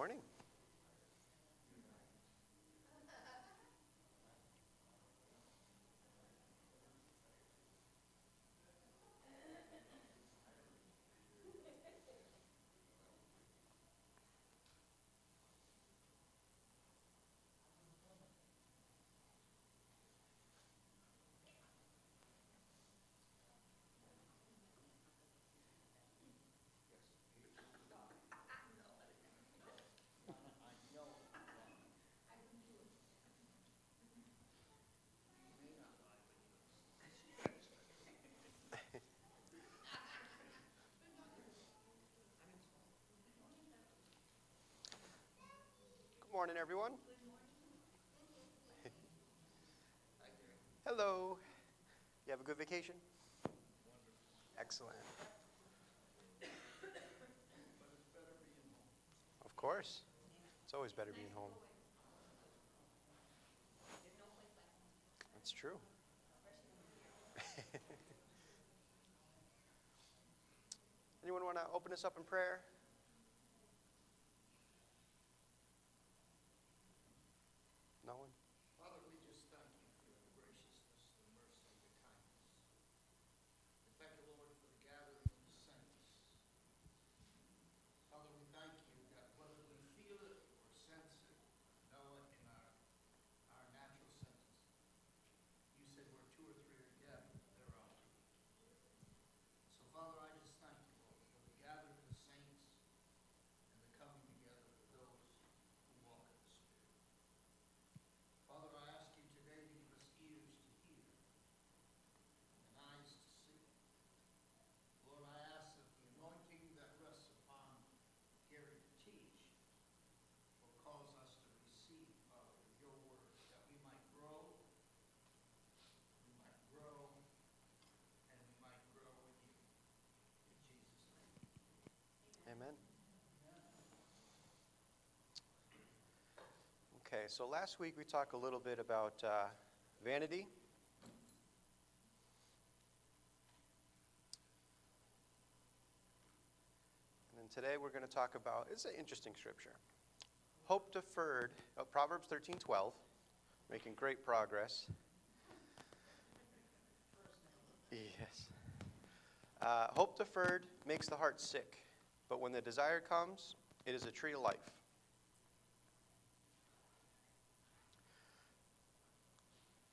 morning. Good morning, everyone. Hello. You have a good vacation? Excellent. Of course. It's always better being home. That's true. Anyone want to open us up in prayer? No one? Father, we just thank you for the graciousness, the mercy, the kindness. We thank you, Lord, for the gathering of the saints. Father, we thank you that whether we feel it or sense it, know it in our natural senses, you said where two or three are gathered, there are we. So, Father, I just thank you, Lord, for the gathering of the saints and the coming together of those who walk in the Spirit. Father, I ask you today to give us ears to hear and eyes to see. Lord, I ask that the anointing that rests upon Gary to teach will cause us to receive, Father, your word, that we might grow, and we might grow in you. In Jesus' name. Amen. Okay, so last week we talked a little bit about vanity. And then today we're going to talk about, it's an interesting scripture. Hope deferred, Proverbs 13:12, making great progress. Yes. Hope deferred makes the heart sick, but when the desire comes, it is a tree of life.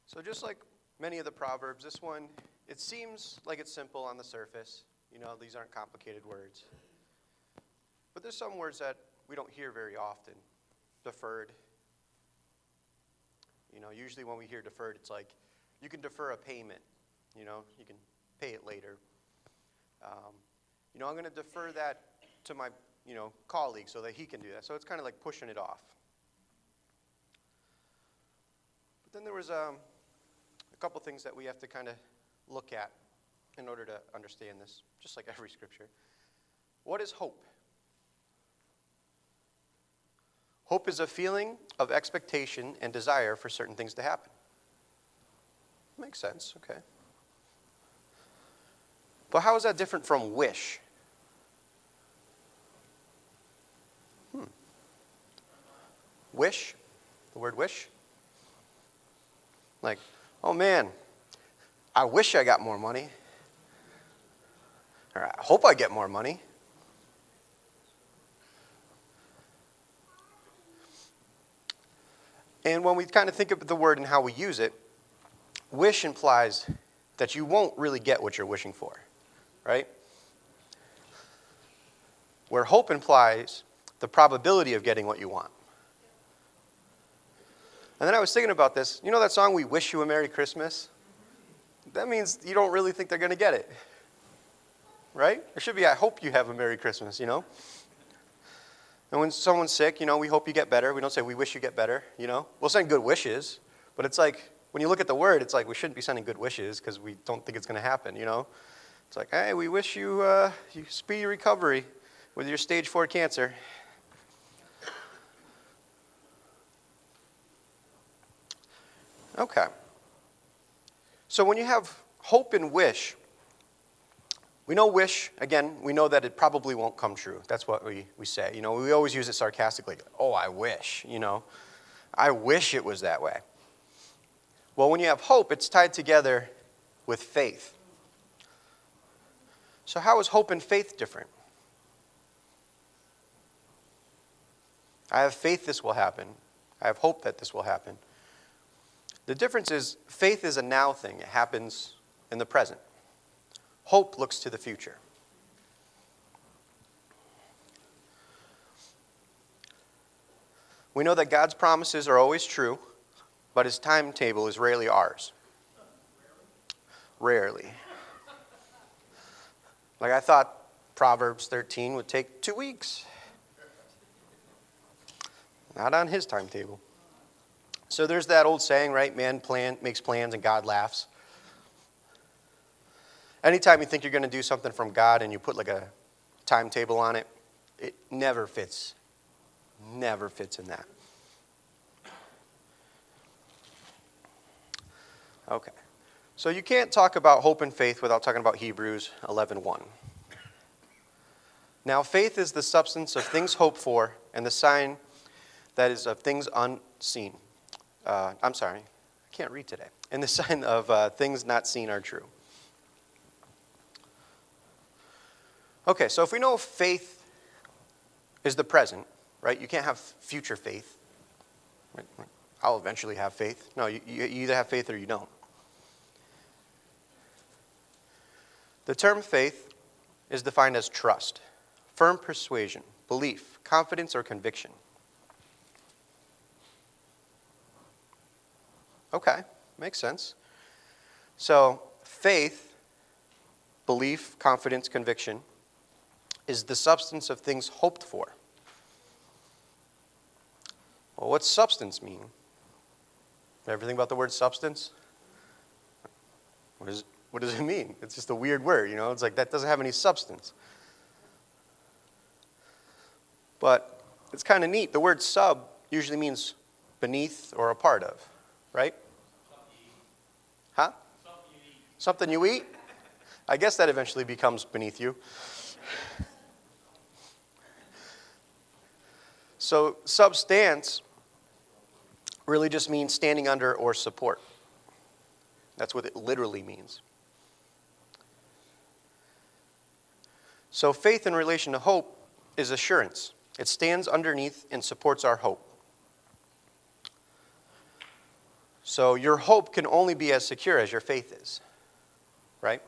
So just like many of the Proverbs, this one, it seems like it's simple on the surface. You know, these aren't complicated words. But there's some words that we don't hear very often. Deferred. You know, usually when we hear deferred, it's like you can defer a payment. You know, you can pay it later. I'm going to defer that to my, colleague so that he can do that. So it's kind of like pushing it off. But then there was a couple things that we have to kind of look at in order to understand this, just like every scripture. What is hope? Hope is a feeling of expectation and desire for certain things to happen. Makes sense, okay. But how is that different from wish? Wish, the word wish. Like, oh man, I wish I got more money. Or I hope I get more money. And when we kind of think of the word and how we use it, wish implies that you won't really get what you're wishing for, right? Where hope implies the probability of getting what you want. And then I was thinking about this. You know that song, We Wish You a Merry Christmas? That means you don't really think they're going to get it, right? It should be, I hope you have a Merry Christmas, And when someone's sick, we hope you get better. We don't say, we wish you get better, We'll send good wishes, but it's like, when you look at the word, it's like we shouldn't be sending good wishes because we don't think it's going to happen, It's like, hey, we wish you speedy recovery with your stage 4 cancer. Okay. So when you have hope and wish, We know wish, again, we know that it probably won't come true. That's what we say. You know, we always use it sarcastically. Oh, I wish, you know. I wish it was that way. Well, when you have hope, it's tied together with faith. So how is hope and faith different? I have faith this will happen. I have hope that this will happen. The difference is faith is a now thing. It happens in the present. Hope looks to the future. We know that God's promises are always true, but his timetable is rarely ours. Rarely. Like I thought Proverbs 13 would take 2 weeks. Not on his timetable. So there's that old saying, right? Man makes plans and God laughs. Anytime you think you're going to do something from God and you put like a timetable on it, it never fits. Never fits in that. Okay. So you can't talk about hope and faith without talking about Hebrews 11:1. Now faith is the substance of things hoped for and the sign that is of things unseen. I'm sorry, I can't read today. And the sign of things not seen are true. Okay, so if we know faith is the present, right? You can't have future faith. I'll eventually have faith. No, you either have faith or you don't. The term faith is defined as trust, firm persuasion, belief, confidence, or conviction. Okay, makes sense. So faith, belief, confidence, conviction is the substance of things hoped for. Well, what's substance mean? Everything about the word substance? What does it mean? It's just a weird word, you know? It's like that doesn't have any substance. But it's kind of neat. The word sub usually means beneath or a part of, right? Huh? Something you eat? I guess that eventually becomes beneath you. So substance really just means standing under or support. That's what it literally means. So faith in relation to hope is assurance. It stands underneath and supports our hope. So your hope can only be as secure as your faith is, right?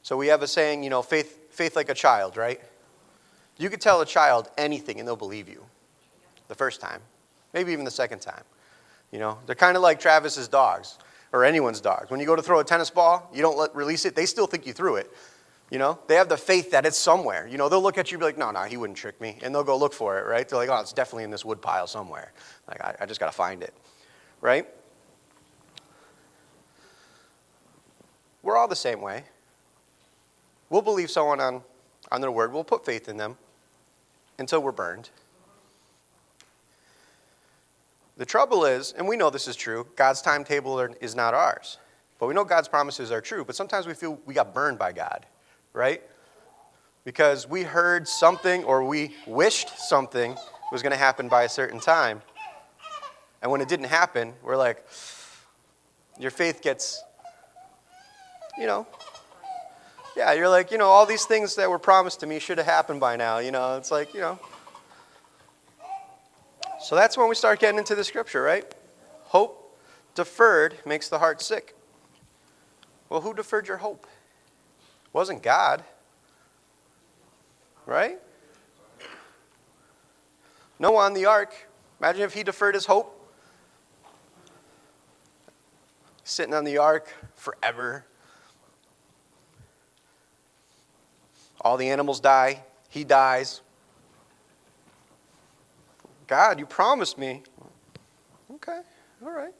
So we have a saying, you know, faith like a child, right? You could tell a child anything and they'll believe you the first time, maybe even the second time. You know, they're kind of like Travis's dogs or anyone's dogs. When you go to throw a tennis ball, you don't release it, they still think you threw it. You know, they have the faith that it's somewhere. You know, they'll look at you and be like, no, he wouldn't trick me. And they'll go look for it, right? They're like, oh, it's definitely in this wood pile somewhere. Like, I just got to find it, right? We're all the same way. We'll believe someone on their word. We'll put faith in them until we're burned. The trouble is, and we know this is true, God's timetable is not ours. But we know God's promises are true, but sometimes we feel we got burned by God, right? Because we heard something or we wished something was going to happen by a certain time. And when it didn't happen, we're like, your faith gets, you know, yeah, you're like, you know, all these things that were promised to me should have happened by now. You know, it's like, you know. So that's when we start getting into the scripture, right? Hope deferred makes the heart sick. Well, who deferred your hope? It wasn't God, right? Noah on the ark, imagine if he deferred his hope. Sitting on the ark forever. All the animals die. He dies. God, you promised me. Okay, all right.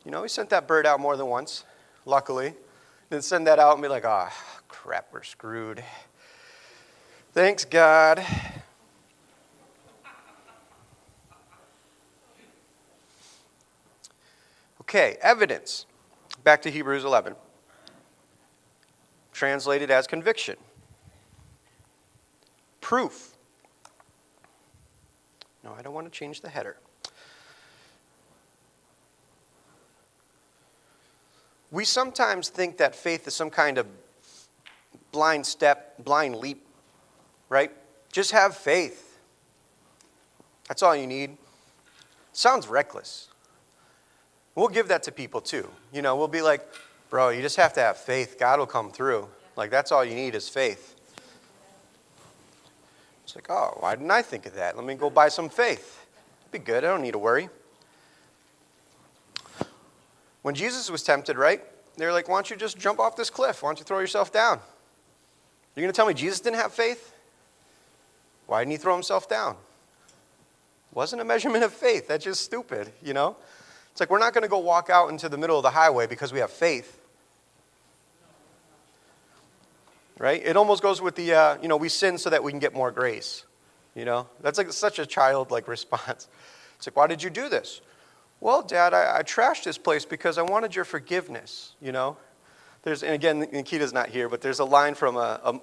You know, he sent that bird out more than once, luckily. Then send that out and be like, oh, crap, we're screwed. Thanks, God. Okay, evidence. Back to Hebrews 11. translated as conviction. Proof. No, I don't want to change the header. We sometimes think that faith is some kind of blind step, blind leap, right? Just have faith. That's all you need. Sounds reckless. We'll give that to people too. You know, we'll be like, bro, you just have to have faith. God will come through. Like, that's all you need is faith. It's like, oh, why didn't I think of that? Let me go buy some faith. It'd be good. I don't need to worry. When Jesus was tempted, right? They were like, why don't you just jump off this cliff? Why don't you throw yourself down? You're going to tell me Jesus didn't have faith? Why didn't he throw himself down? Wasn't a measurement of faith. That's just stupid, you know? It's like we're not going to go walk out into the middle of the highway because we have faith. Right? It almost goes with the, we sin so that we can get more grace. You know? That's like such a childlike response. It's like, why did you do this? Well, Dad, I trashed this place because I wanted your forgiveness, you know? And again, Nikita's not here, but there's a line from a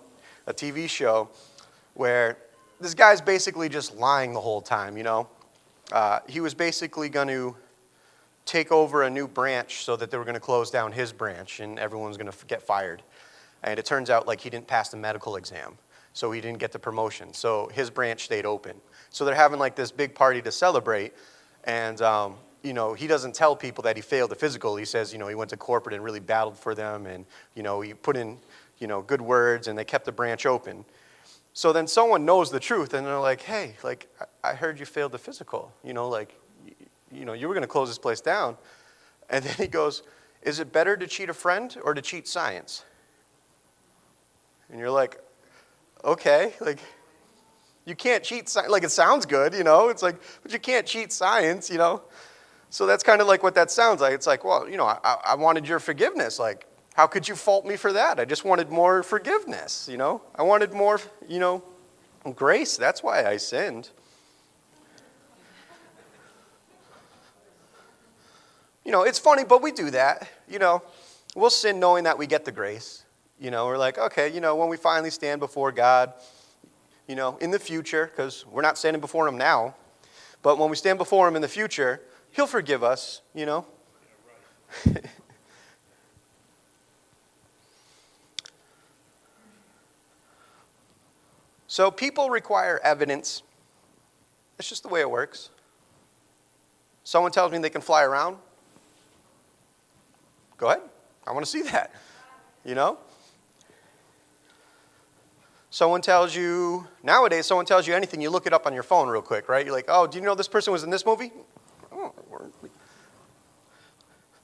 TV show where this guy's basically just lying the whole time, you know? He was basically going to take over a new branch so that they were going to close down his branch and everyone was going to get fired. And it turns out like he didn't pass the medical exam, so he didn't get the promotion. So his branch stayed open. So they're having like this big party to celebrate, and he doesn't tell people that he failed the physical. He says, he went to corporate and really battled for them, and he put in, good words, and they kept the branch open. So then someone knows the truth, and they're like, hey, like I heard you failed the physical. You were going to close this place down. And then he goes, is it better to cheat a friend or to cheat science? And you're like, okay, like, you can't cheat science. Like, it sounds good, it's like, but you can't cheat science, So that's kind of like what that sounds like. It's like, well, I wanted your forgiveness. Like, how could you fault me for that? I just wanted more forgiveness, I wanted more, grace. That's why I sinned. It's funny, but we do that, We'll sin knowing that we get the grace. We're like, okay, when we finally stand before God, in the future, because we're not standing before him now, but when we stand before him in the future, he'll forgive us, Yeah, right. So people require evidence. That's just the way it works. Someone tells me they can fly around. Go ahead. I want to see that, Nowadays, someone tells you anything, you look it up on your phone real quick, right? You're like, oh, do you know this person was in this movie? Oh,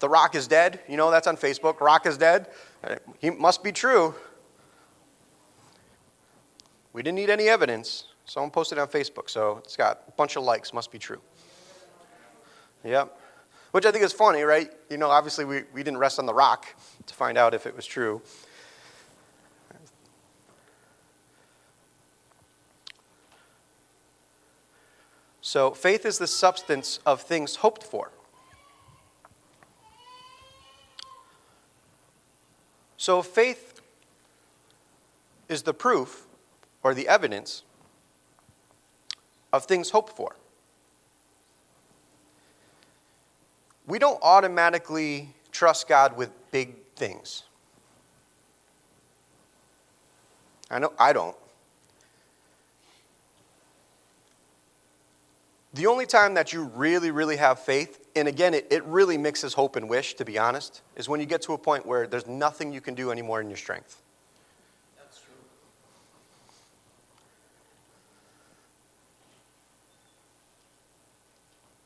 The Rock is dead. That's on Facebook. Rock is dead. He must be true. We didn't need any evidence. Someone posted it on Facebook, so it's got a bunch of likes. Must be true. Yep. Which I think is funny, right? Obviously we didn't rest on The Rock to find out if it was true. So faith is the substance of things hoped for. So faith is the proof or the evidence of things hoped for. We don't automatically trust God with big things. I know I don't. The only time that you really, really have faith, and again, it really mixes hope and wish, to be honest, is when you get to a point where there's nothing you can do anymore in your strength. That's true.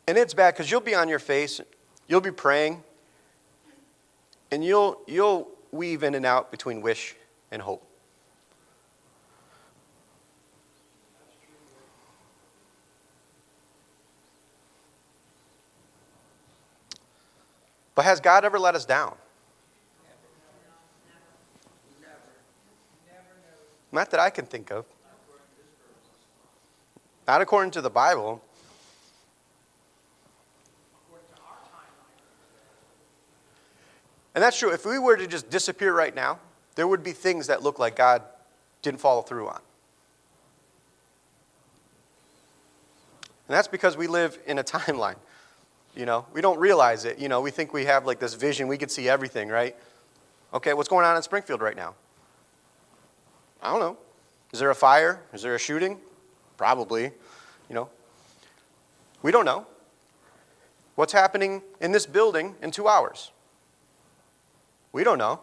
And it's bad because you'll be on your face, you'll be praying, and you'll weave in and out between wish and hope. But has God ever let us down? Not that I can think of. Not according to the Bible. And that's true. If we were to just disappear right now, there would be things that look like God didn't follow through on. And that's because we live in a timeline. We don't realize it. We think we have like this vision. We could see everything, right? Okay, what's going on in Springfield right now? I don't know. Is there a fire? Is there a shooting? Probably. We don't know. What's happening in this building in 2 hours? We don't know.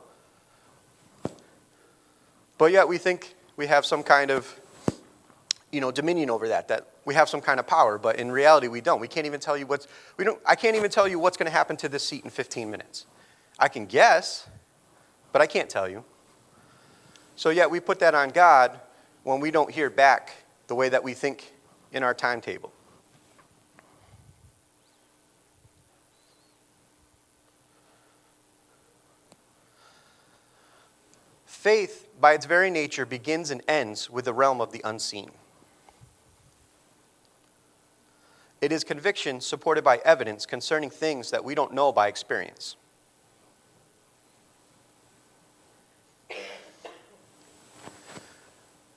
But yet we think we have some kind of, dominion over that we have some kind of power, but in reality we don't. We can't even tell you I can't even tell you what's going to happen to this seat in 15 minutes. I can guess, but I can't tell you. So yet we put that on God when we don't hear back the way that we think in our timetable. Faith, by its very nature, begins and ends with the realm of the unseen. It is conviction supported by evidence concerning things that we don't know by experience.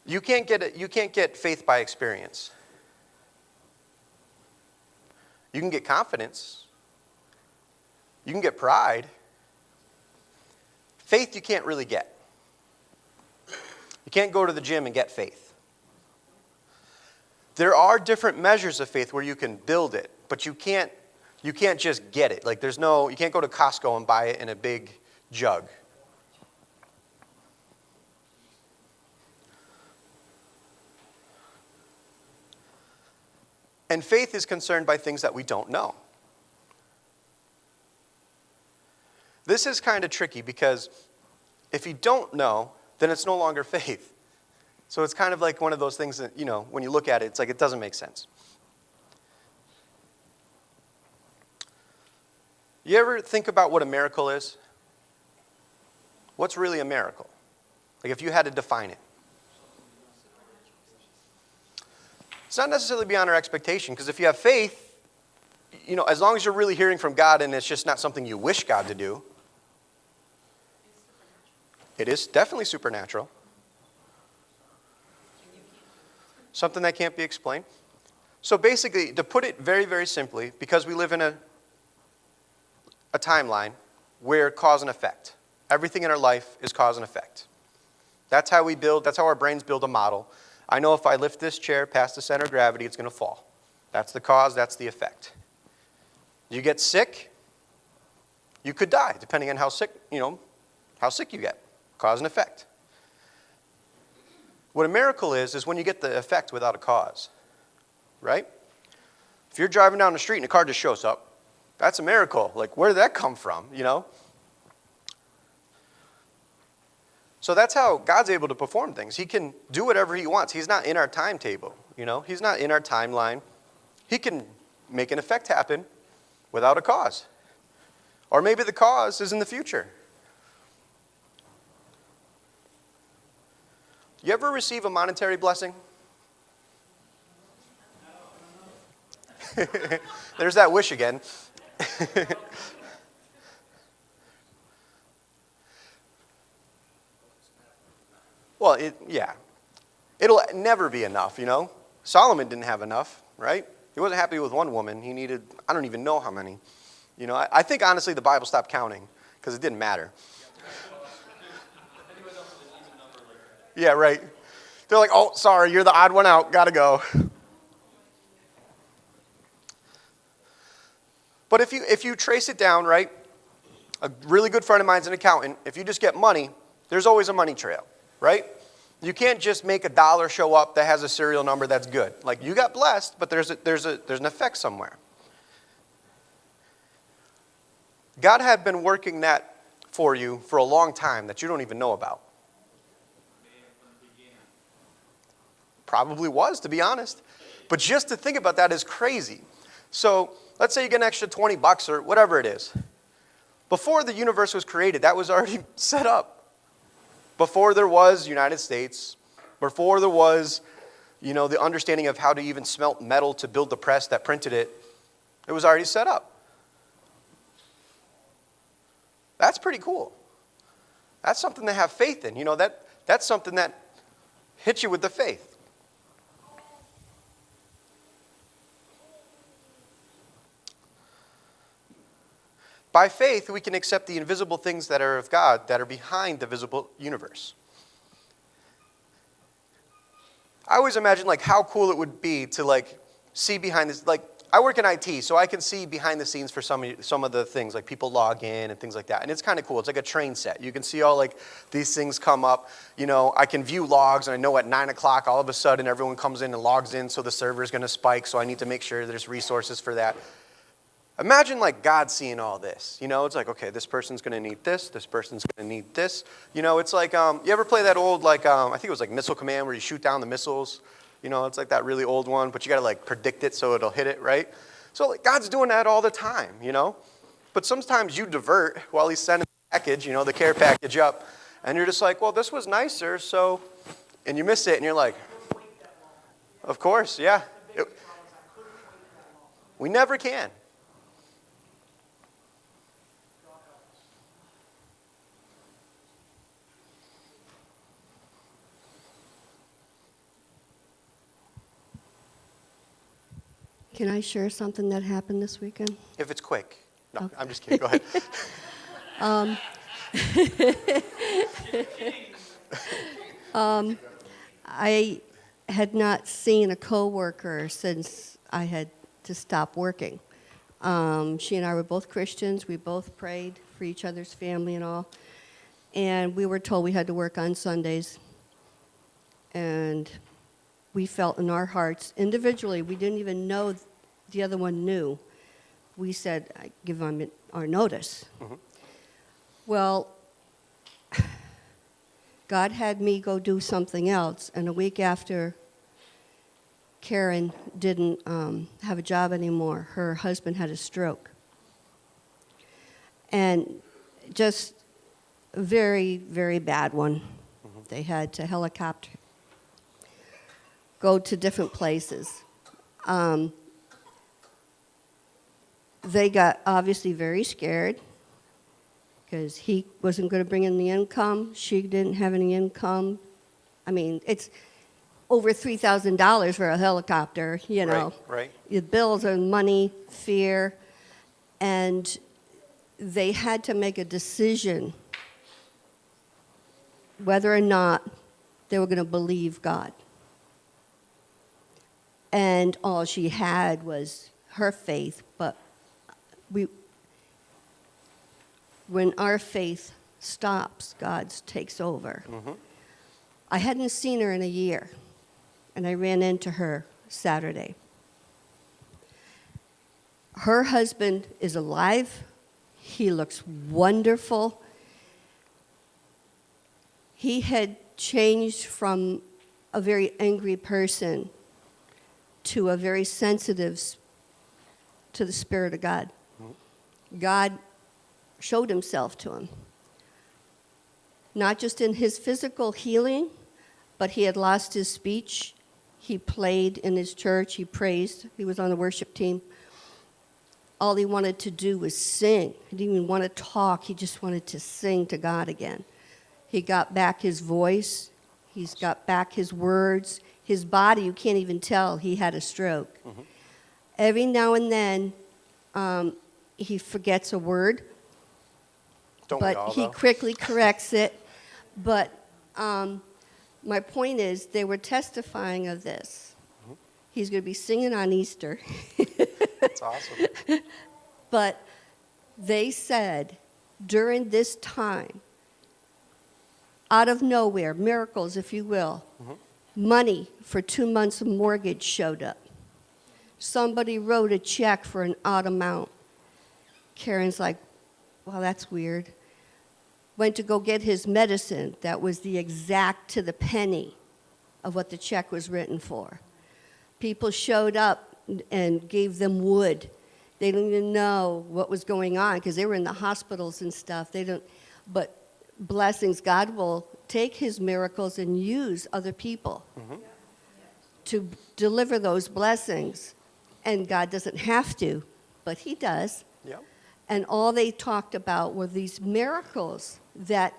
You can't get faith by experience. You can get confidence. You can get pride. Faith you can't really get. You can't go to the gym and get faith. There are different measures of faith where you can build it, but you can't just get it. Like you can't go to Costco and buy it in a big jug. And faith is concerned by things that we don't know. This is kind of tricky because if you don't know, then it's no longer faith. So it's kind of like one of those things that, when you look at it, it's like it doesn't make sense. You ever think about what a miracle is? What's really a miracle? Like if you had to define it. It's not necessarily beyond our expectation, because if you have faith, as long as you're really hearing from God and it's just not something you wish God to do, it is definitely supernatural. Something that can't be explained. So basically, to put it very, very simply, because we live in a timeline where cause and effect. Everything in our life is cause and effect. That's how our brains build a model. I know if I lift this chair past the center of gravity, it's going to fall. That's the cause, that's the effect. You get sick, you could die, depending on how sick you get. Cause and effect. What a miracle is when you get the effect without a cause, right? If you're driving down the street and a car just shows up, that's a miracle. Like, where did that come from, So that's how God's able to perform things. He can do whatever he wants. He's not in our timetable, He's not in our timeline. He can make an effect happen without a cause. Or maybe the cause is in the future. You ever receive a monetary blessing? There's that wish again. Well, it'll never be enough, Solomon didn't have enough, right? He wasn't happy with one woman. He needed, I don't even know how many. I think honestly the Bible stopped counting because it didn't matter. Yeah, right. They're like, oh, sorry, you're the odd one out. Gotta go. But if you trace it down, right, a really good friend of mine's an accountant. If you just get money, there's always a money trail, right? You can't just make a dollar show up that has a serial number that's good. Like, you got blessed, but there's an effect somewhere. God had been working that for you for a long time that you don't even know about. Probably was, to be honest. But just to think about that is crazy. So let's say you get an extra $20 or whatever it is. Before the universe was created, that was already set up. Before there was United States, before there was, the understanding of how to even smelt metal to build the press that printed it, it was already set up. That's pretty cool. That's something to have faith in. That's something that hits you with the faith. By faith, we can accept the invisible things that are of God that are behind the visible universe. I always imagine how cool it would be to see behind this. I work in IT, so I can see behind the scenes for some of the things, like people log in and things like that. And it's kind of cool. It's like a train set. You can see all these things come up. I can view logs, and I know at 9 o'clock all of a sudden everyone comes in and logs in, so the server is going to spike, so I need to make sure there's resources for that. Imagine God seeing all this. It's like, okay, this person's going to need this person's going to need this. It's like, you ever play that old, I think it was Missile Command, where you shoot down the missiles? It's like that really old one, but you got to predict it so it'll hit it, right? So God's doing that all the time, But sometimes you divert while he's sending the package, the care package up, and you're just like, well, this was nicer, so, and you miss it, and you're like, of course, yeah. We never can. Can I share something that happened this weekend? If it's quick. No, Okay. I'm just kidding. Go ahead. I had not seen a coworker since I had to stop working. She and I were both Christians. We both prayed for each other's family and all. And we were told we had to work on Sundays. And we felt in our hearts, individually, we didn't even know the other one knew. We said, I give them our notice. Mm-hmm. Well, God had me go do something else, and a week after Karen didn't have a job anymore, her husband had a stroke. And just a very, very bad one. Mm-hmm. They had to helicopter go to different places. They got obviously very scared because he wasn't going to bring in the income. She didn't have any income. I mean, it's over $3,000 for a helicopter, Right. The bills are money, fear, and they had to make a decision whether or not they were going to believe God. And all she had was her faith, but when our faith stops, God's takes over. Mm-hmm. I hadn't seen her in a year, and I ran into her Saturday. Her husband is alive. He looks wonderful. He had changed from a very angry person to a very sensitive to the Spirit of God. Mm-hmm. God showed himself to him. Not just in his physical healing, but he had lost his speech. He played in his church. He praised. He was on the worship team. All he wanted to do was sing. He didn't even want to talk. He just wanted to sing to God again. He got back his voice. He's got back his words. His body, you can't even tell he had a stroke. Mm-hmm. Every now and then, he forgets a word. Don't we all, But he though? quickly corrects it. But my point is, they were testifying of this. Mm-hmm. He's going to be singing on Easter. That's awesome. But they said, during this time, out of nowhere, miracles, if you will, mm-hmm. money for 2 months of mortgage showed up. Somebody wrote a check for an odd amount. Karen's like, well, that's weird. Went to go get his medicine. That was the exact to the penny of what the check was written for. People showed up and gave them wood. They didn't even know what was going on because they were in the hospitals and stuff. But blessings, God will take his miracles and use other people mm-hmm. to deliver those blessings. And God doesn't have to, but he does. Yep. And all they talked about were these miracles that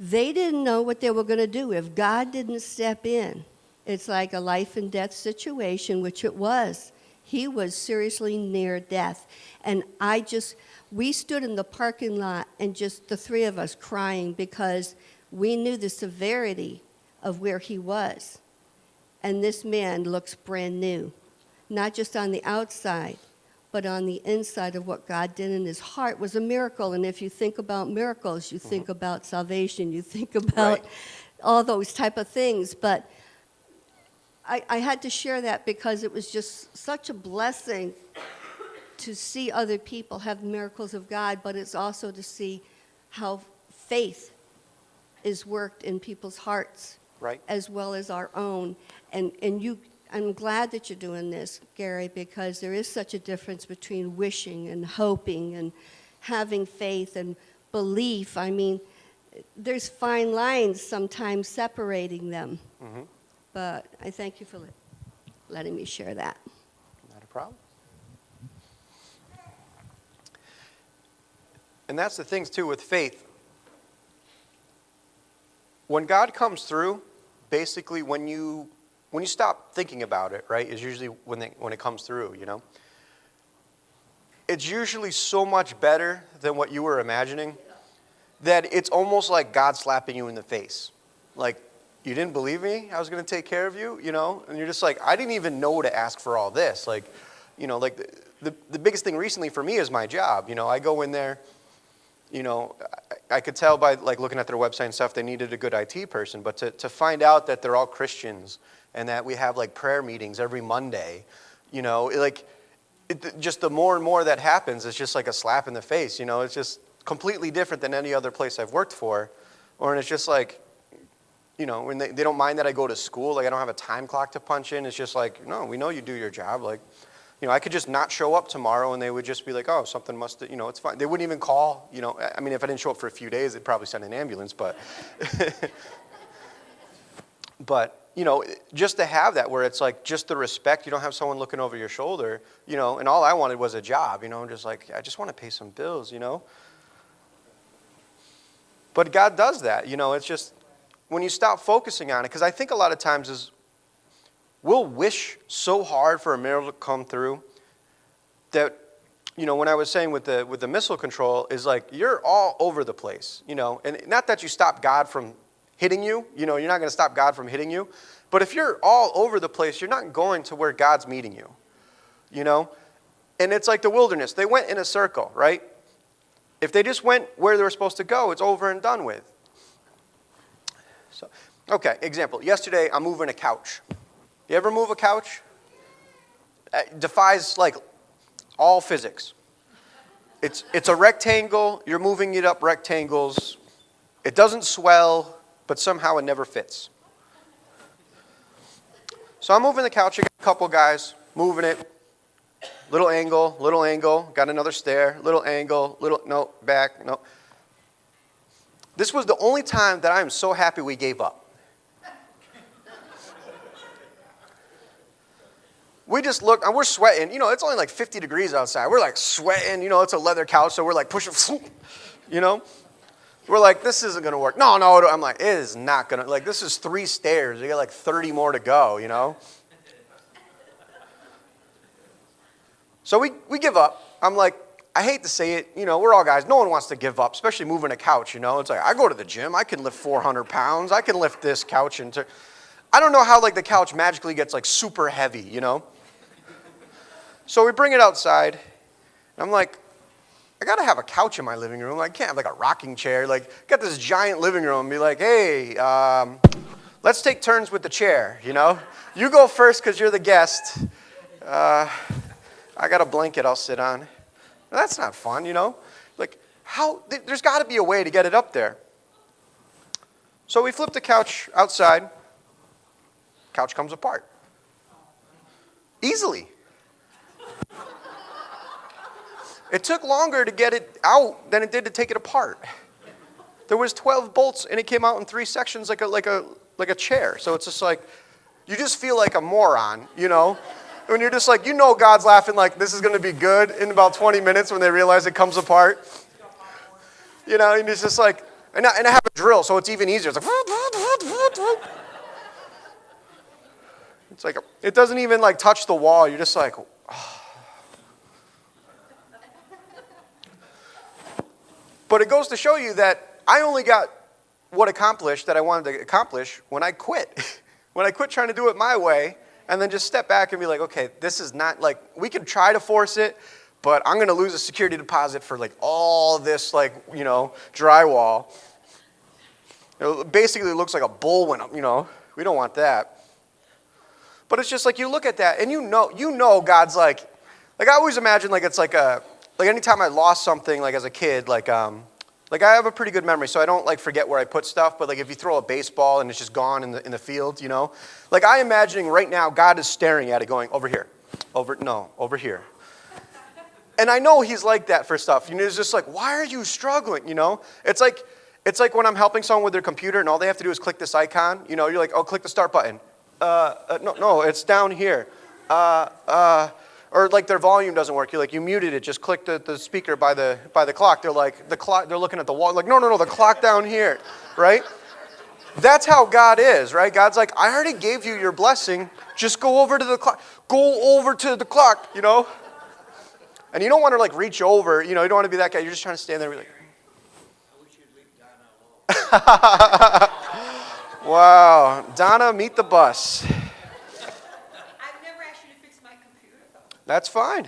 They didn't know what they were going to do if God didn't step in. It's like a life and death situation, which it was. He was seriously near death. And we stood in the parking lot and just the three of us crying because we knew the severity of where he was. And this man looks brand new, not just on the outside, but on the inside of what God did in his heart was a miracle. And if you think about miracles, you think about salvation, you think about all those type of things. But I had to share that because it was just such a blessing to see other people have miracles of God, but it's also to see how faith is worked in people's hearts, Right. as well as our own. I'm glad that you're doing this, Gary, because there is such a difference between wishing and hoping and having faith and belief. I mean, there's fine lines sometimes separating them. Mhm. But I thank you for letting me share that. Not a problem. And that's the things too with faith. When God comes through, basically when you stop thinking about it, right, is usually when it comes through, you know. It's usually so much better than what you were imagining that it's almost like God slapping you in the face. Like, you didn't believe me I was going to take care of you, you know? And you're just like, I didn't even know to ask for all this. Like, you know, like the biggest thing recently for me is my job. You know, I go in there, you know, I could tell by like looking at their website and stuff, they needed a good IT person. But to find out that they're all Christians and that we have like prayer meetings every Monday, you know, just the more and more that happens, it's just like a slap in the face. You know, it's just completely different than any other place I've worked for. Or it's just like, you know, when they don't mind that I go to school, like I don't have a time clock to punch in. It's just like, no, we know you do your job. Like, you know, I could just not show up tomorrow and they would just be like, oh, something must have, you know, it's fine. They wouldn't even call, you know. I mean, if I didn't show up for a few days, they'd probably send an ambulance, but, but, you know, just to have that where it's like just the respect, you don't have someone looking over your shoulder, you know, and all I wanted was a job, you know, just like, I just want to pay some bills, you know. But God does that, you know, it's just, when you stop focusing on it, because I think a lot of times is we'll wish so hard for a miracle to come through that, you know, when I was saying with the missile control is like you're all over the place, you know, and not that you stop God from hitting you, you know, you're not going to stop God from hitting you, but if you're all over the place, you're not going to where God's meeting you, you know, and it's like the wilderness. They went in a circle, right? If they just went where they were supposed to go, it's over and done with. So, okay, example. Yesterday, I'm moving a couch. You ever move a couch? It defies, like, all physics. It's a rectangle. You're moving it up rectangles. It doesn't swell, but somehow it never fits. So I'm moving the couch. I got a couple guys moving it. Little angle, got another stair, little angle, no, back, no. This was the only time that I am so happy we gave up. We just looked, and we're sweating. You know, it's only like 50 degrees outside. We're like sweating. You know, it's a leather couch, so we're like pushing, you know. We're like, this isn't going to work. No. I'm like, it is not going to. Like, this is 3 stairs. We got like 30 more to go, you know. So we give up. I'm like, I hate to say it, you know, we're all guys. No one wants to give up, especially moving a couch, you know. It's like, I go to the gym. I can lift 400 pounds. I can lift this couch. I don't know how, like, the couch magically gets, like, super heavy, you know. So we bring it outside. And I'm like, I got to have a couch in my living room. I can't have, like, a rocking chair. Like, got this giant living room and be like, hey, let's take turns with the chair, you know. You go first because you're the guest. I got a blanket I'll sit on. Well, that's not fun, you know? Like, there's got to be a way to get it up there. So we flip the couch outside. Couch comes apart. Easily. It took longer to get it out than it did to take it apart. There was 12 bolts, and it came out in 3 sections like a chair. So it's just like, you just feel like a moron, you know? When you're just like, you know God's laughing like this is going to be good in about 20 minutes when they realize it comes apart. You know, and it's just like, And I have a drill, so it's even easier. It's like, it's like, it doesn't even like touch the wall. You're just like, oh. But it goes to show you that I only got what accomplished that I wanted to accomplish when I quit. When I quit trying to do it my way, and then just step back and be like, okay, this is not like, we can try to force it, but I'm going to lose a security deposit for like all this like, drywall. It basically looks like a bull when, we don't want that. But it's just like you look at that and you know God's like I always imagine like it's like anytime I lost something like as a kid, like I have a pretty good memory, so I don't like forget where I put stuff, but like if you throw a baseball and it's just gone in the field, like I'm imagining right now God is staring at it going, over here, over here. And I know he's like that for stuff. It's just like, why are you struggling, It's like when I'm helping someone with their computer and all they have to do is click this icon, you're like, oh, click the start button. No, it's down here. Or like their volume doesn't work. You're like, you muted it. Just click the speaker by the clock. They're like, the clock. They're looking at the wall. Like, no, the clock down here, right? That's how God is, right? God's like, I already gave you your blessing. Just go over to the clock. Go over to the clock, And you don't want to like reach over. You don't want to be that guy. You're just trying to stand there and be like. I wish you'd leave Donna alone. Wow, Donna, meet the bus. I've never asked you to fix my computer, though. That's fine.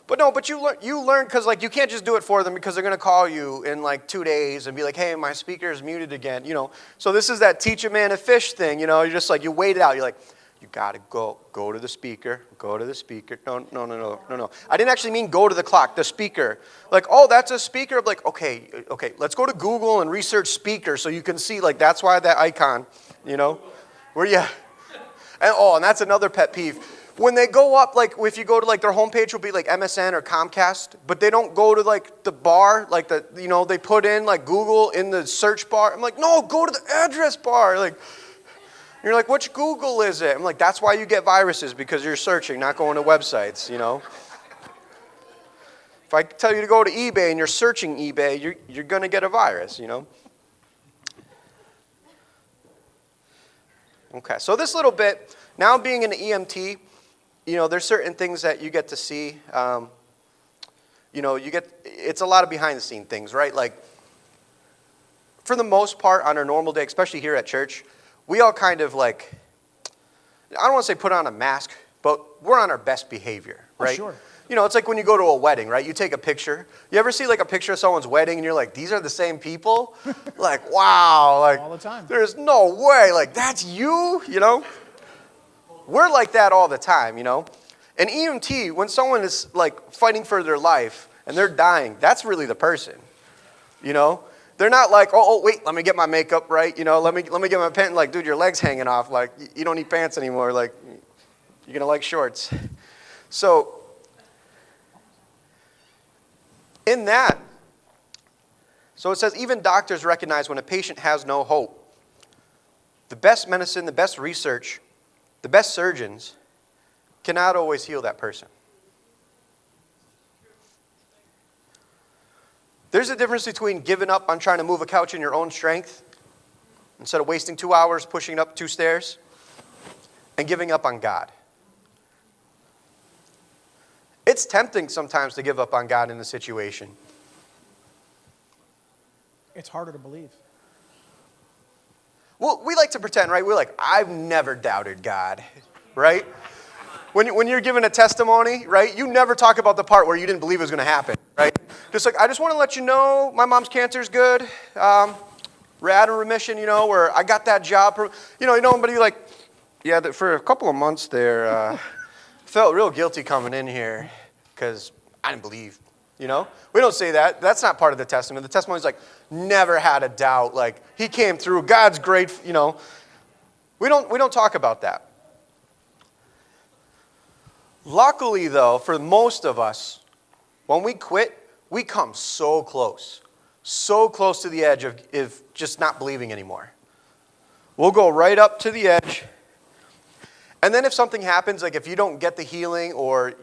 But you learn because like you can't just do it for them because they're gonna call you in like 2 days and be like, hey, my speaker is muted again. So this is that teach a man to fish thing. You're just like you wait it out. You're like, you gotta go to the speaker. Go to the speaker. No. I didn't actually mean go to the clock. The speaker. Like, oh, that's a speaker. I'm like, okay. Let's go to Google and research speaker so you can see like that's why that icon. Where you. And that's another pet peeve. When they go up, like if you go to like their homepage will be like MSN or Comcast, but they don't go to like the bar, like they put in like Google in the search bar. I'm like, no, go to the address bar. Like, you're like, which Google is it? I'm like, that's why you get viruses because you're searching, not going to websites. If I tell you to go to eBay and you're searching eBay, you're gonna get a virus. Okay, so this little bit now being an EMT. There's certain things that you get to see. It's a lot of behind the scene things, right? Like, for the most part, on our normal day, especially here at church, we all kind of like, I don't want to say put on a mask, but we're on our best behavior, right? Oh, sure. It's like when you go to a wedding, right? You take a picture. You ever see like a picture of someone's wedding and you're like, these are the same people? Like, wow. Like, All the time. There's no way. Like, that's you, We're like that all the time, And EMT, when someone is like fighting for their life and they're dying, that's really the person, They're not like, oh, wait, let me get my makeup right, let me get my pants. Like, dude, your leg's hanging off. Like, you don't need pants anymore. Like, you're gonna like shorts. So, in that, so it says even doctors recognize when a patient has no hope. The best medicine, the best research, the best surgeons cannot always heal that person. There's a difference between giving up on trying to move a couch in your own strength instead of wasting 2 hours pushing up 2 stairs and giving up on God. It's tempting sometimes to give up on God in a situation. It's harder to believe. Well, we like to pretend, right? We're like, I've never doubted God, right? When you're giving a testimony, right, you never talk about the part where you didn't believe it was going to happen, right? Just like, I just want to let you know my mom's cancer is good. We're out of remission, where I got that job. But you're like, yeah, for a couple of months there, felt real guilty coming in here because I didn't believe, We don't say that. That's not part of the testimony. The testimony is like, never had a doubt. Like, he came through. God's great, We don't talk about that. Luckily, though, for most of us, when we quit, we come so close to the edge of just not believing anymore. We'll go right up to the edge. And then if something happens, like if you don't get the healing or,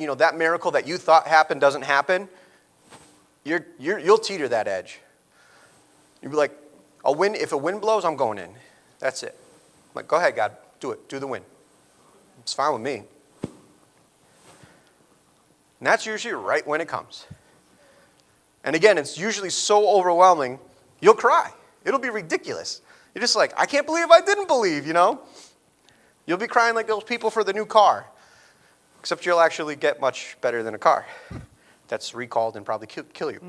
that miracle that you thought happened doesn't happen, you'll teeter that edge. You'll be like, if a wind blows, I'm going in. That's it. I'm like, go ahead, God, do it. Do the wind. It's fine with me. And that's usually right when it comes. And again, it's usually so overwhelming, you'll cry. It'll be ridiculous. You're just like, I can't believe I didn't believe, You'll be crying like those people for the new car. Except you'll actually get much better than a car. That's recalled and probably kill you.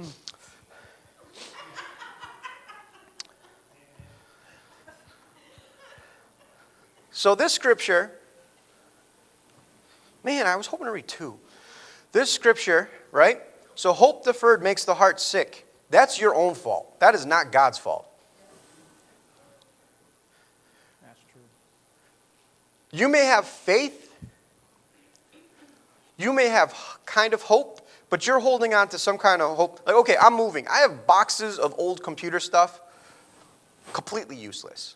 So this scripture, man, I was hoping to read 2. This scripture, right? So hope deferred makes the heart sick. That's your own fault. That is not God's fault. That's true. You may have faith. You may have kind of hope, but you're holding on to some kind of hope. Like, okay, I'm moving. I have boxes of old computer stuff, completely useless.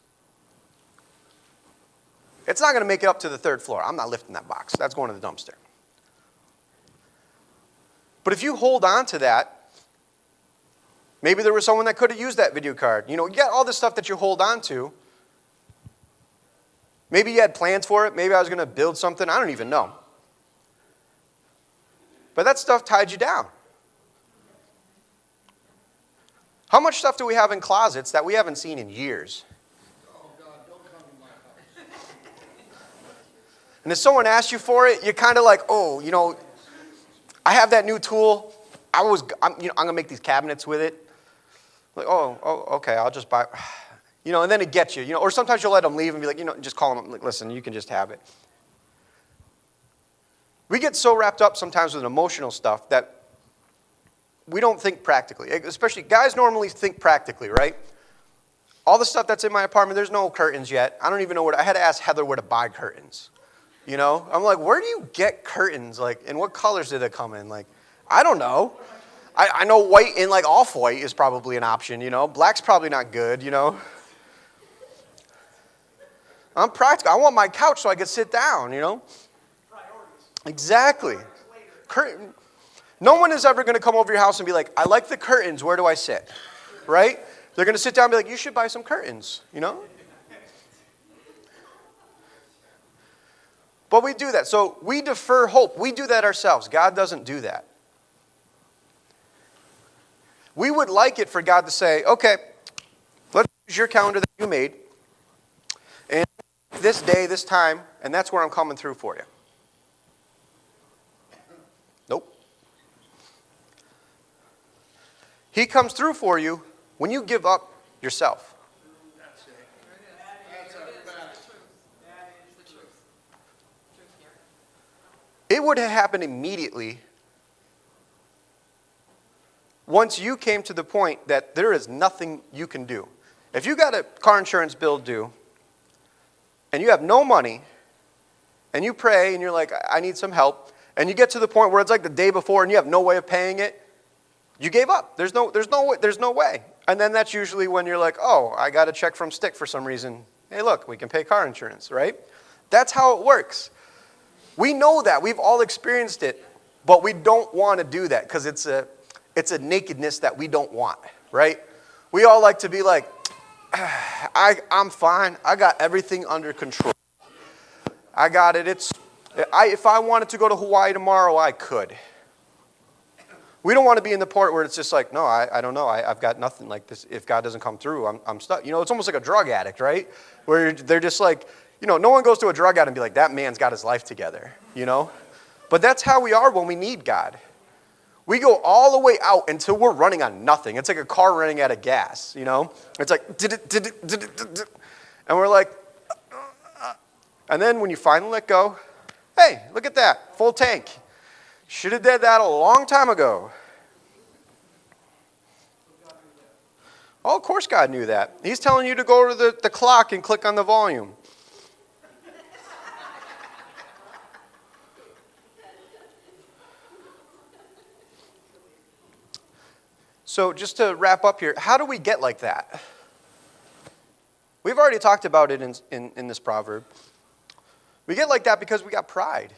It's not going to make it up to the 3rd floor. I'm not lifting that box. That's going to the dumpster. But if you hold on to that, maybe there was someone that could have used that video card. You got all this stuff that you hold on to. Maybe you had plans for it. Maybe I was going to build something. I don't even know. But that stuff tied you down. How much stuff do we have in closets that we haven't seen in years? Oh, God, don't come to my house. And if someone asks you for it, you're kind of like, oh, I have that new tool. I'm going to make these cabinets with it. Like, oh, okay, I'll just buy. And then it gets you. Or sometimes you'll let them leave and be like, just call them. Like, listen, you can just have it. We get so wrapped up sometimes with emotional stuff that we don't think practically. Especially guys normally think practically, right? All the stuff that's in my apartment, there's no curtains yet. I don't even know I had to ask Heather where to buy curtains. I'm like, where do you get curtains? Like, and what colors did they come in? Like, I don't know. I know white and like off-white is probably an option, Black's probably not good, I'm practical. I want my couch so I can sit down, Exactly. Curtain. No one is ever going to come over your house and be like, I like the curtains, where do I sit? Right? They're going to sit down and be like, you should buy some curtains, But we do that. So we defer hope. We do that ourselves. God doesn't do that. We would like it for God to say, okay, let's use your calendar that you made, and this day, this time, and that's where I'm coming through for you. Nope. He comes through for you when you give up yourself. That's it. That's a fact. It would have happened immediately once you came to the point that there is nothing you can do. If you got a car insurance bill due and you have no money and you pray and you're like, I need some help, and you get to the point where it's like the day before and you have no way of paying it, you gave up. There's no way. And then that's usually when you're like, oh, I got a check from Stick for some reason. Hey, look, we can pay car insurance, right? That's how it works. We know that. We've all experienced it, but we don't want to do that because it's a nakedness that we don't want, right? We all like to be like, I'm fine. I got everything under control. I got it. If I wanted to go to Hawaii tomorrow, I could. We don't want to be in the part where it's just like, no, I don't know. I've got nothing like this. If God doesn't come through, I'm stuck. It's almost like a drug addict, right? Where they're just like, no one goes to a drug addict and be like, that man's got his life together, But that's how we are when we need God. We go all the way out until we're running on nothing. It's like a car running out of gas, It's like, and we're like, and then when you finally let go, hey, look at that, full tank. Should have did that a long time ago. Oh, of course God knew that. He's telling you to go to the clock and click on the volume. So just to wrap up here, how do we get like that? We've already talked about it in this proverb. We get like that because we got pride.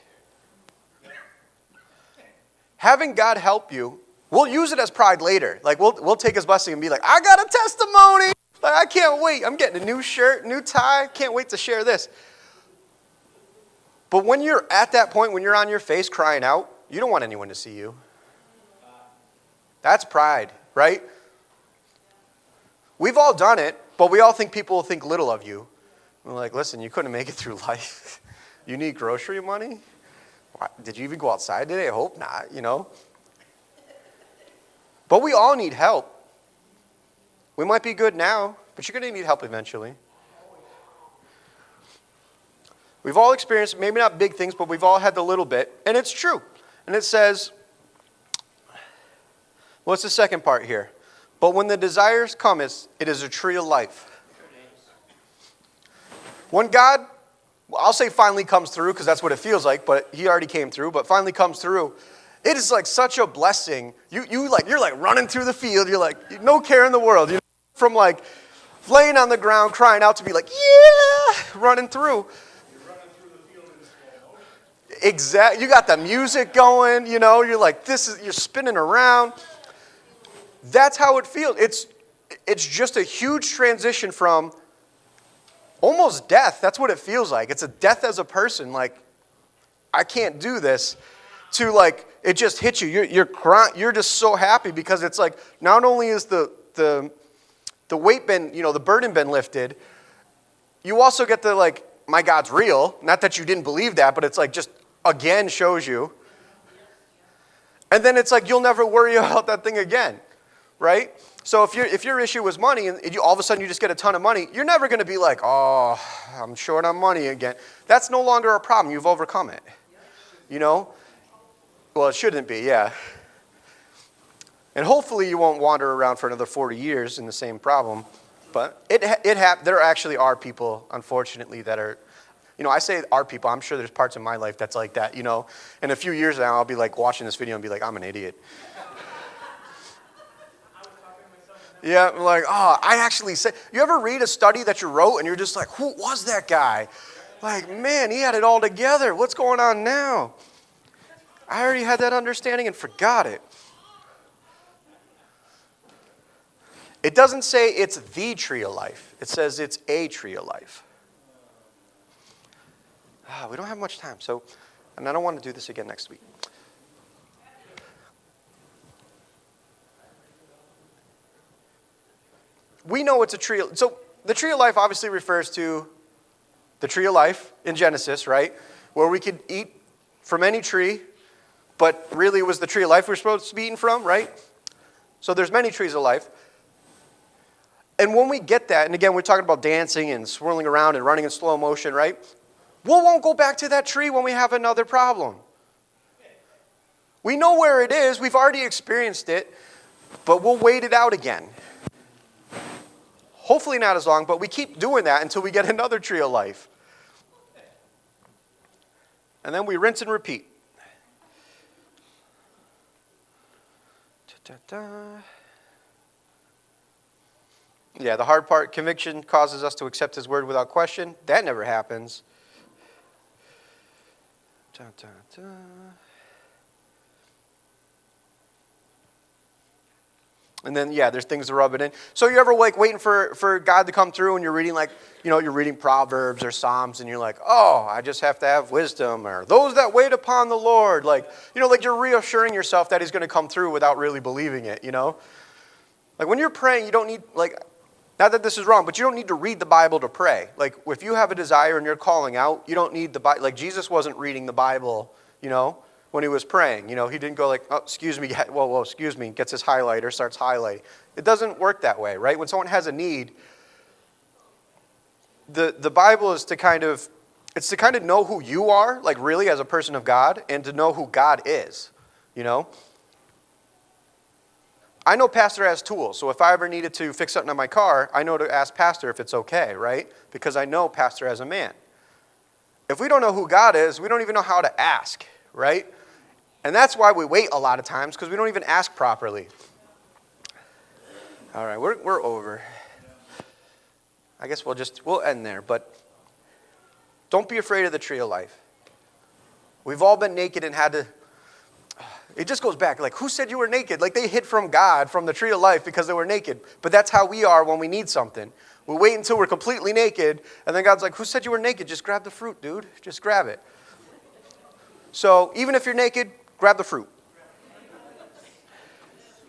having God help you, we'll use it as pride later. Like we'll take his blessing and be like, I got a testimony. Like I can't wait. I'm getting a new shirt, new tie. Can't wait to share this. But when you're at that point, when you're on your face crying out, you don't want anyone to see you. That's pride, right? We've all done it, but we all think people will think little of you. We're like, listen, you couldn't make it through life. You need grocery money? Did you even go outside today? I hope not, you know. But we all need help. We might be good now, but you're going to need help eventually. We've all experienced, maybe not big things, but we've all had the little bit. And it's true. And it says, what's the second part here? But when the desires come, it is a tree of life. When God, I'll say finally comes through, because that's what it feels like, but he already came through, but finally comes through, it is like such a blessing. You're like running through the field, you're like, no care in the world. You know, from like laying on the ground, crying out to be like, yeah, running through. You're running through the field in slow motion. Exactly. You got the music going, you know, you're like, you're spinning around. That's how it feels. It's just a huge transition from almost death. That's what it feels like. It's a death as a person. Like, I can't do this. To like, it just hits you. You're crying. You're just so happy because it's like, not only is the weight been, you know, the burden been lifted, you also get the like, my God's real. Not that you didn't believe that, but it's like just again shows you. And then it's like, you'll never worry about that thing again. Right? So if your issue was money and all of a sudden you just get a ton of money, you're never going to be like, oh, I'm short on money again. That's no longer a problem. You've overcome it. You know? Well, it shouldn't be, yeah. And hopefully you won't wander around for another 40 years in the same problem. But there actually are people, unfortunately, that are, you know, I say are people. I'm sure there's parts of my life that's like that, you know. In a few years now, I'll be like watching this video and be like, I'm an idiot. Yeah, I'm like, oh, I actually said, you ever read a study that you wrote and you're just like, who was that guy? Like, man, he had it all together. What's going on now? I already had that understanding and forgot it. It doesn't say it's the tree of life. It says it's a tree of life. We don't have much time, and I don't want to do this again next week. We know it's a tree. So the tree of life obviously refers to the tree of life in Genesis, right? Where we could eat from any tree, but really it was the tree of life we're supposed to be eating from, right? So there's many trees of life. And when we get that, and again, we're talking about dancing and swirling around and running in slow motion, right? We won't go back to that tree when we have another problem. We know where it is. We've already experienced it, but we'll wait it out again. Hopefully not as long, but we keep doing that until we get another tree of life. And then we rinse and repeat. Yeah, the hard part, conviction causes us to accept his word without question. That never happens. And then, yeah, there's things to rub it in. So you ever like waiting for God to come through and you're reading like, you know, you're reading Proverbs or Psalms and you're like, oh, I just have to have wisdom, or those that wait upon the Lord. Like, you know, like you're reassuring yourself that he's going to come through without really believing it, you know? Like when you're praying, you don't need, like, not that this is wrong, but you don't need to read the Bible to pray. Like if you have a desire and you're calling out, you don't need the Bible. Like Jesus wasn't reading the Bible, you know, when he was praying. You know, he didn't go like, oh, excuse me, whoa, excuse me, gets his highlighter, starts highlighting. It doesn't work that way, right? When someone has a need, the Bible is to kind of know who you are, like really as a person of God, and to know who God is, you know? I know Pastor has tools, so if I ever needed to fix something on my car, I know to ask Pastor if it's okay, right? Because I know Pastor as a man. If we don't know who God is, we don't even know how to ask, right? And that's why we wait a lot of times, because we don't even ask properly. All right, we're over. I guess we'll end there, but don't be afraid of the tree of life. We've all been naked and had to, It just goes back, like, who said you were naked? Like, they hid from God, from the tree of life, because they were naked. But that's how we are when we need something. We wait until we're completely naked, and then God's like, who said you were naked? Just grab the fruit, dude. Just grab it. So even if you're naked, grab the fruit.